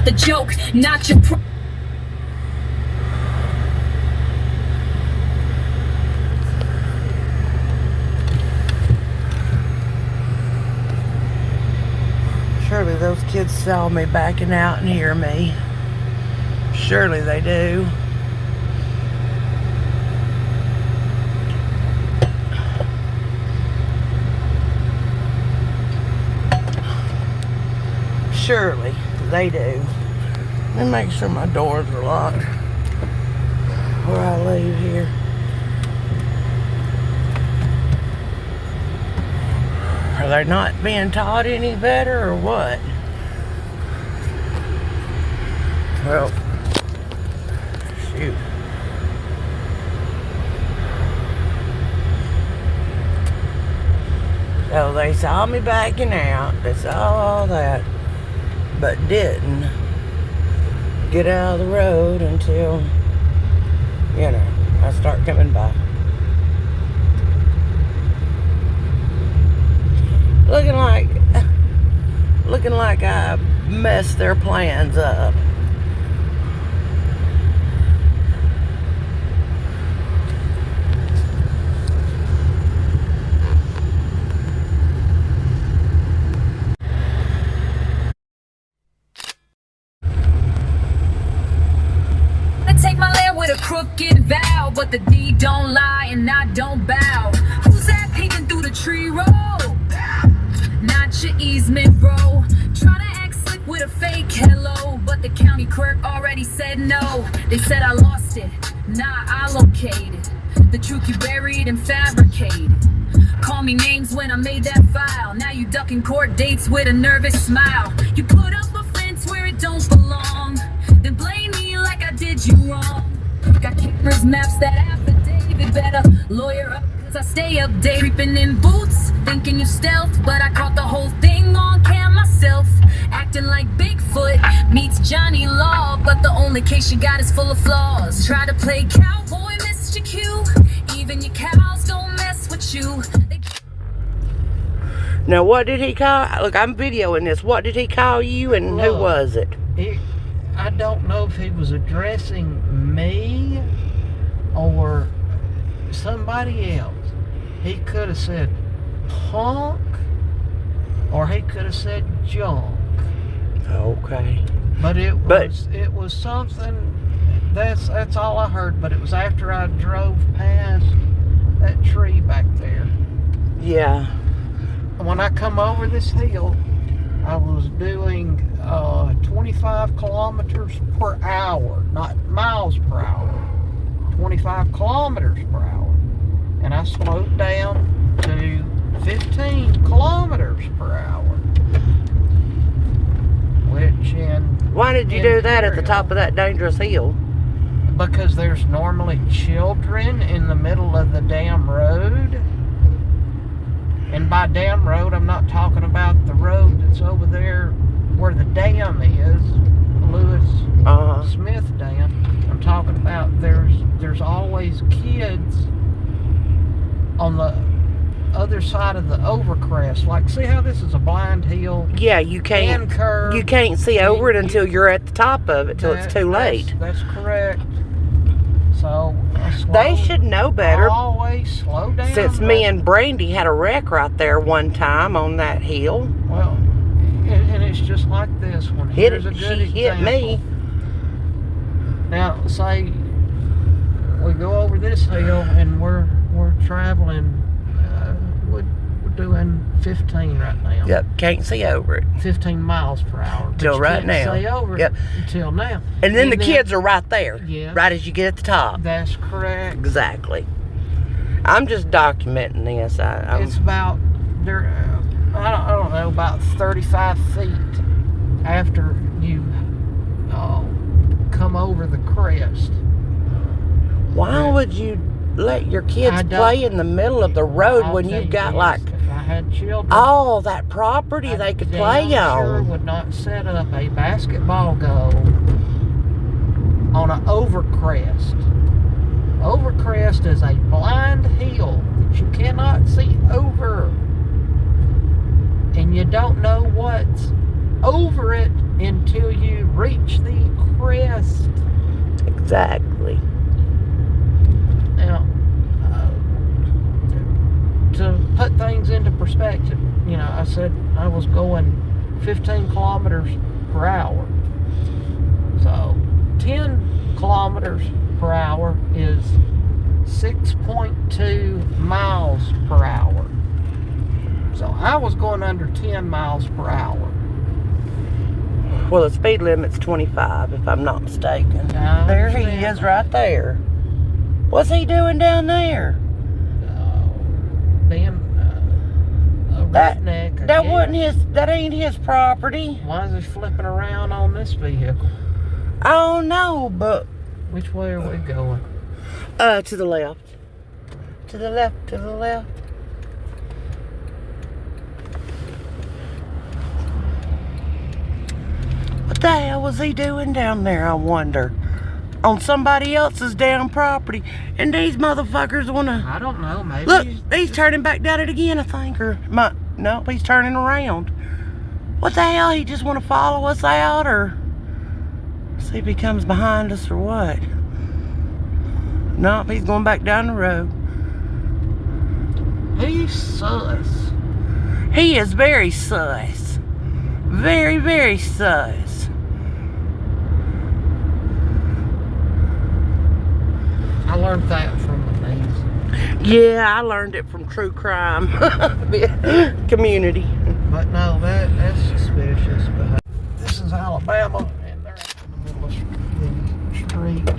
The joke, not your Surely those kids saw me backing out and hear me. Surely they do. Surely they do. Let me make sure my doors are locked before I leave here. Are they not being taught any better or what? Well, shoot. So they saw me backing out. They saw all that. But didn't get out of the road until, you know, I start coming by. Looking like I messed their plans up. take my land with a crooked vow, but the deed don't lie and I don't bow. Who's that peeking through the tree row? Not your easement, bro. Trying to act slick with a fake hello, but the county clerk already said no. They said I lost it, nah, I located the truth you buried and fabricated. Call me names when I made that file. Now you ducking court dates with a nervous smile. You put up a fence where it don't belong, then blame me like I did you wrong. Got cameras, maps, that affidavit. Better lawyer up, cause I stay updated. Creeping in boots, thinking you stealth, but I caught the whole thing on cam myself. Acting like Bigfoot meets Johnny Law, but the only case you got is full of flaws. Try to play cowboy, missed your cue. Even your cows don't mess with you. Now, what did he call? Look, I'm videoing this. What did he call you, and who was it? I don't know if he was addressing me or somebody else. He could have said punk, or he could have said junk. Okay. But it was something. That's all I heard. But it was after I drove past that tree back there. Yeah. When I come over this hill, I was doing 25 kilometers per hour, not miles per hour, 25 kilometers per hour. And I slowed down to 15 kilometers per hour. Which why did you do that at the top of that dangerous hill? Because there's normally children in the middle of the damn road. And by dam road, I'm not talking about the road that's over there where the dam is, Lewis Smith Dam. I'm talking about there's always kids on the other side of the overcrest. Like, see how this is a blind hill? Yeah, you can't curve. You can't see over it until you're at the top of it, till it's too late. That's correct. So they should know better. Always slow down. Since me and Brandy had a wreck right there one time on that hill. Well, and it's just like this one. Here's a good example. Hit me. Now, say we go over this hill and we're traveling. We're doing 15 right now. Yep, can't see over it. 15 miles per hour. Till right now. See over it until now. And then the kids are right there. Yeah. Right as you get at the top. That's correct. Exactly. I'm just documenting this. It's about I don't know, about 35 feet after you come over the crest. Why would you let your kids play in the middle of the road when you've got like if I had children, all that property they could play on? Sure would not set up a basketball goal on an overcrest. Overcrest is a blind hill that you cannot see over, and you don't know what's over it until you reach the crest. Exactly. Now, to put things into perspective, you know, I said I was going 15 kilometers per hour. So 10 kilometers per hour is 6.2 miles per hour. So I was going under 10 miles per hour. Well, the speed limit's 25, if I'm not mistaken. I There he understand. is right there. What's he doing down there? Being a That, redneck. I that guess. wasn't his, that ain't his property. Why is he flipping around on this vehicle? I don't know, but, Which way are we going? to the left. To the left, to the left. What the hell was he doing down there, I wonder? On somebody else's damn property. And these motherfuckers wanna... I don't know. Maybe. Look, he's turning back down it again, I think. Or, no, he's turning around. What the hell? He just wanna follow us out, or... See if he comes behind us or what? Nope, he's going back down the road. He's sus. He is very sus. Very, very sus. I learned that from the news. Yeah, I learned it from True Crime Community. But no, that's suspicious. But this is Alabama, and they're in the middle of the street.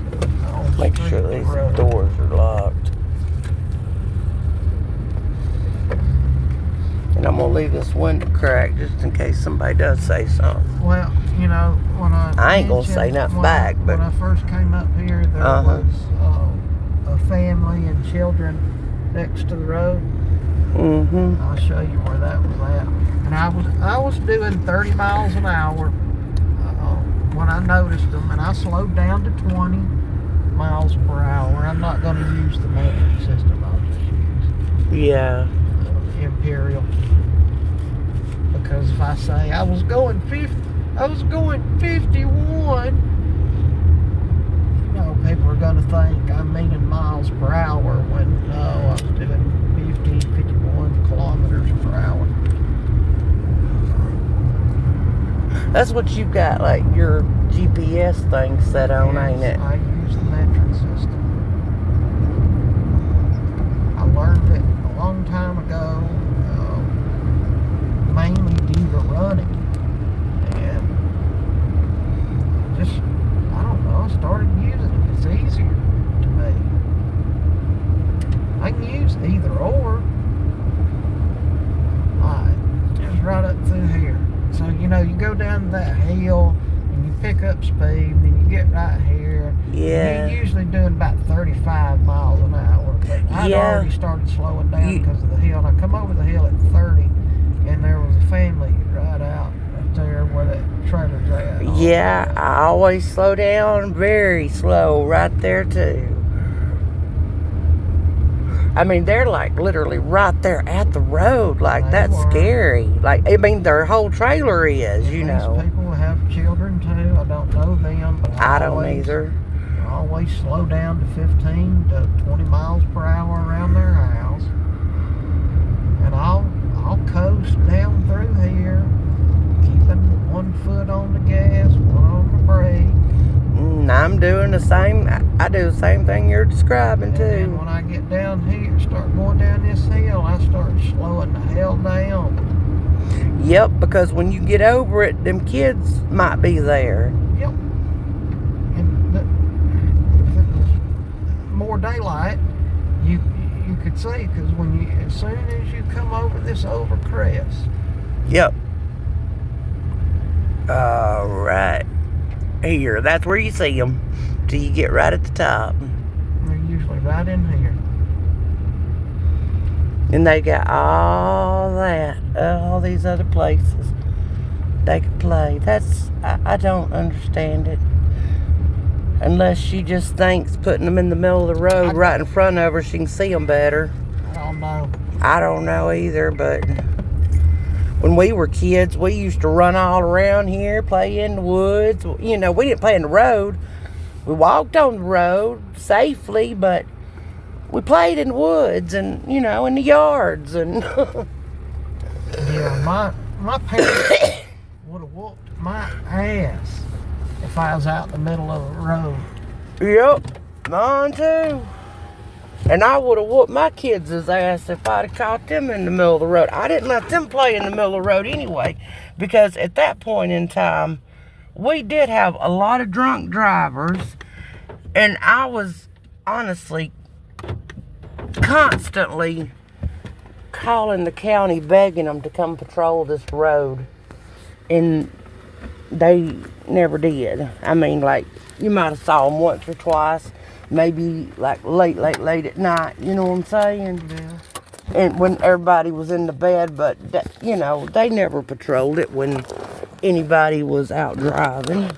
on the Make street sure these road. doors are locked. And I'm gonna leave this window cracked just in case somebody does say something. Well, you know, when I ain't gonna say mentioned nothing when back, but- when I first came up here, there Uh-huh. was a family and children next to the road. Mm-hmm. I'll show you where that was at. And I was doing 30 miles an hour when I noticed them, and I slowed down to 20 miles per hour. I'm not going to use the metric system. I'll just use Yeah. Imperial, because if I say I was going 51, you know, people are going to think I'm meaning miles per hour when no, I was doing 51 kilometers per hour. That's what you've got, like, your GPS thing set on, ain't it? I use the metric system. I learned it a long time ago, mainly due to running. And just, I don't know, I started using it. It's easier to me. I can use either or. Just right up through here. So, you know, you go down that hill and you pick up speed, then you get right here. Yeah. You're usually doing about 35 miles an hour. But I'd Yeah. already started slowing down You- because of the hill. And I come over the hill at 30, and there was a family right out there where that trailer's at. Yeah, I always slow down very slow right there, too. I mean, they're like literally right there at the road. Like, They that's were. scary. Like, I mean, their whole trailer is, you These know. people have children too. I don't know them, but I don't either. I always slow down to 15 to 20 miles per hour around their house, and I'll coast down through here, keeping one foot on the gas, one on the brake. I'm doing the same. I do the same thing you're describing, And then too. when I get down here, start going down this hill, I start slowing the hell down. Yep, because when you get over it, them kids might be there. Yep. And if it was more daylight, you could see, because as soon as you come over this overcrest, Yep. All right. Here, that's where you see them. Till you get right at the top. they're usually right in here. And they got all that, all these other places they could play. I don't understand it. Unless she just thinks putting them in the middle of the road right in front of her, she can see them better. I don't know. I don't know either, but when we were kids, we used to run all around here, play in the woods. You know, we didn't play in the road. We walked on the road safely, but we played in the woods and, you know, in the yards. And Yeah, my parents would have whooped my ass if I was out in the middle of the road. Yep, mine too. And I would have whooped my kids' ass if I'd have caught them in the middle of the road. I didn't let them play in the middle of the road anyway, because at that point in time, we did have a lot of drunk drivers, and I was honestly constantly calling the county, begging them to come patrol this road, and they never did. I mean, like, you might have saw them once or twice, maybe like late at night, you know what I'm saying? Yeah. And when everybody was in the bed, but, you know, they never patrolled it when anybody was out driving.